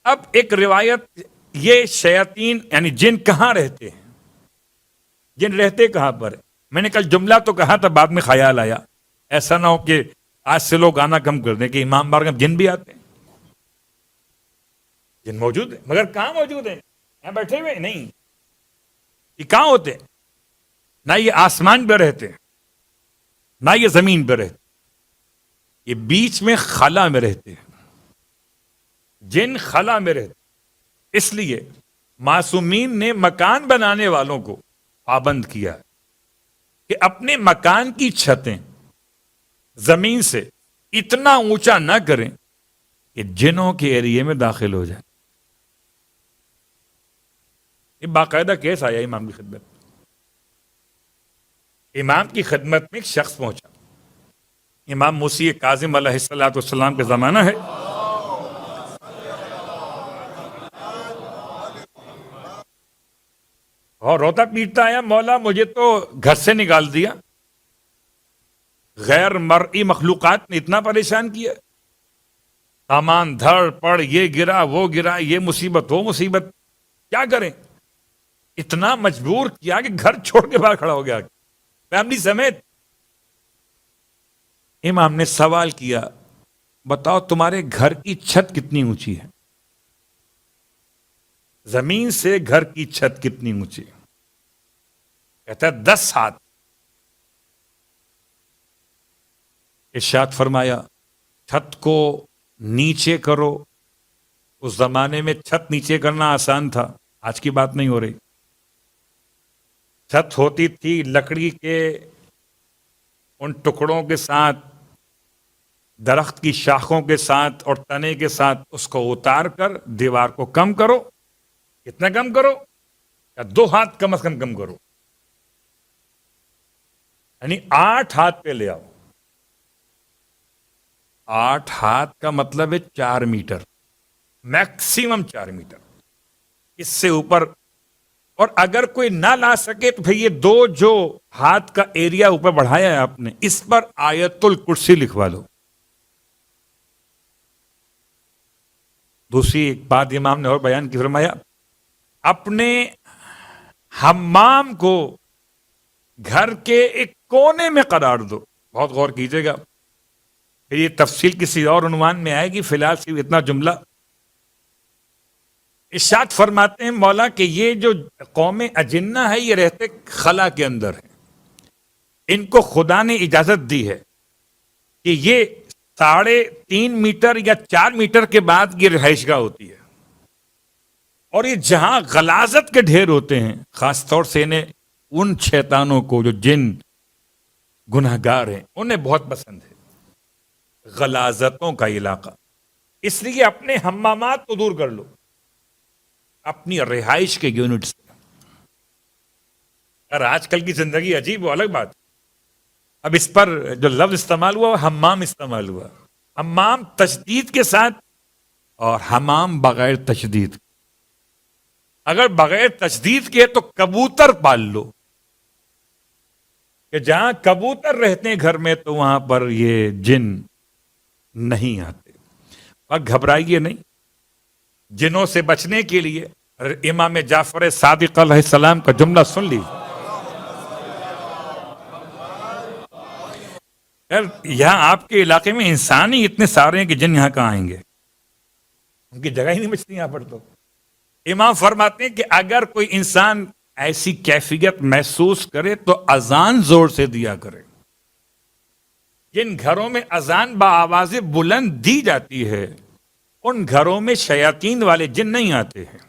اب ایک روایت، یہ شیاطین یعنی جن کہاں رہتے ہیں، جن رہتے کہاں پر ہے؟ میں نے کل جملہ تو کہا تھا، بعد میں خیال آیا ایسا نہ ہو کہ آج سے لوگ آنا کم کر دیں کہ امام بارگاہ جن بھی آتے ہیں۔ جن موجود ہیں، مگر کہاں موجود ہیں؟ یہاں بیٹھے ہوئے نہیں، یہ کہاں ہوتے ہیں؟ نہ یہ آسمان پہ رہتے ہیں، نہ یہ زمین پہ رہتے، یہ بیچ میں خلا میں رہتے ہیں۔ جن خلا میں رہتے، اس لیے معصومین نے مکان بنانے والوں کو پابند کیا کہ اپنے مکان کی چھتیں زمین سے اتنا اونچا نہ کریں کہ جنوں کے ایریے میں داخل ہو جائیں۔ یہ باقاعدہ کیس آیا امام کی خدمت، امام کی خدمت میں ایک شخص پہنچا، امام موسی کاظم علیہ السلام کا زمانہ ہے، اور روتا پیٹتا آیا، مولا مجھے تو گھر سے نکال دیا، غیر مرئی مخلوقات نے اتنا پریشان کیا، سامان دھڑ پڑ، یہ گرا وہ گرا، یہ مصیبت وہ مصیبت، کیا کریں؟ اتنا مجبور کیا کہ گھر چھوڑ کے باہر کھڑا ہو گیا فیملی سمیت۔ امام نے سوال کیا، بتاؤ تمہارے گھر کی چھت کتنی اونچی ہے؟ زمین سے گھر کی چھت کتنی اونچی ہے؟ کہتا ہے 10 ہاتھ۔ ارشاد فرمایا چھت کو نیچے کرو۔ اس زمانے میں چھت نیچے کرنا آسان تھا، آج کی بات نہیں ہو رہی۔ چھت ہوتی تھی لکڑی کے ان ٹکڑوں کے ساتھ، درخت کی شاخوں کے ساتھ اور تنے کے ساتھ، اس کو اتار کر دیوار کو کم کرو۔ کتنا کم کرو؟ یا 2 ہاتھ کم از کم کرو، یعنی 8 ہاتھ پہ لے آؤ۔ 8 ہاتھ کا مطلب ہے 4 میٹر، میکسیمم 4 میٹر، اس سے اوپر۔ اور اگر کوئی نہ لا سکے تو پھر یہ 2 جو ہاتھ کا ایریا اوپر بڑھایا ہے آپ نے، اس پر آیت الکرسی لکھوا لو۔ دوسری ایک بات امام نے اور بیان کی، فرمایا اپنے حمام کو گھر کے ایک کونے میں قرار دو۔ بہت غور کیجیے گا، پھر یہ تفصیل کسی اور عنوان میں آئے گی، فی الحال صرف اتنا جملہ۔ ارشاد فرماتے ہیں مولا کہ یہ جو قوم اجنہ ہے یہ رہتے خلا کے اندر ہے، ان کو خدا نے اجازت دی ہے کہ یہ 3.5 میٹر یا 4 میٹر کے بعد یہ رہائش گاہ ہوتی ہے، اور یہ جہاں غلاظت کے ڈھیر ہوتے ہیں، خاص طور سے انہیں ان شیطانوں کو جو جن گناہگار ہیں انہیں بہت پسند ہے غلاظتوں کا علاقہ، اس لیے اپنے حمامات کو دور کر لو اپنی رہائش کے یونٹ سے۔ اور آج کل کی زندگی عجیب و الگ بات، اب اس پر جو لفظ استعمال ہوا وہ حمام استعمال ہوا، حمام تشدید کے ساتھ اور حمام بغیر تشدید۔ اگر بغیر تشدید کے تو کبوتر پال لو، کہ جہاں کبوتر رہتے ہیں گھر میں تو وہاں پر یہ جن نہیں آتے۔ اور گھبرائیے نہیں، جنوں سے بچنے کے لیے امام جعفر صادق علیہ السلام کا جملہ سن لیجیے۔ یہاں آپ کے علاقے میں انسان ہی اتنے سارے ہیں کہ جن یہاں کہاں آئیں گے، ان کی جگہ ہی نہیں بچتی یہاں پر۔ تو امام فرماتے ہیں کہ اگر کوئی انسان ایسی کیفیت محسوس کرے تو اذان زور سے دیا کرے۔ جن گھروں میں اذان بآواز بلند دی جاتی ہے ان گھروں میں شیاطین والے جن نہیں آتے ہیں۔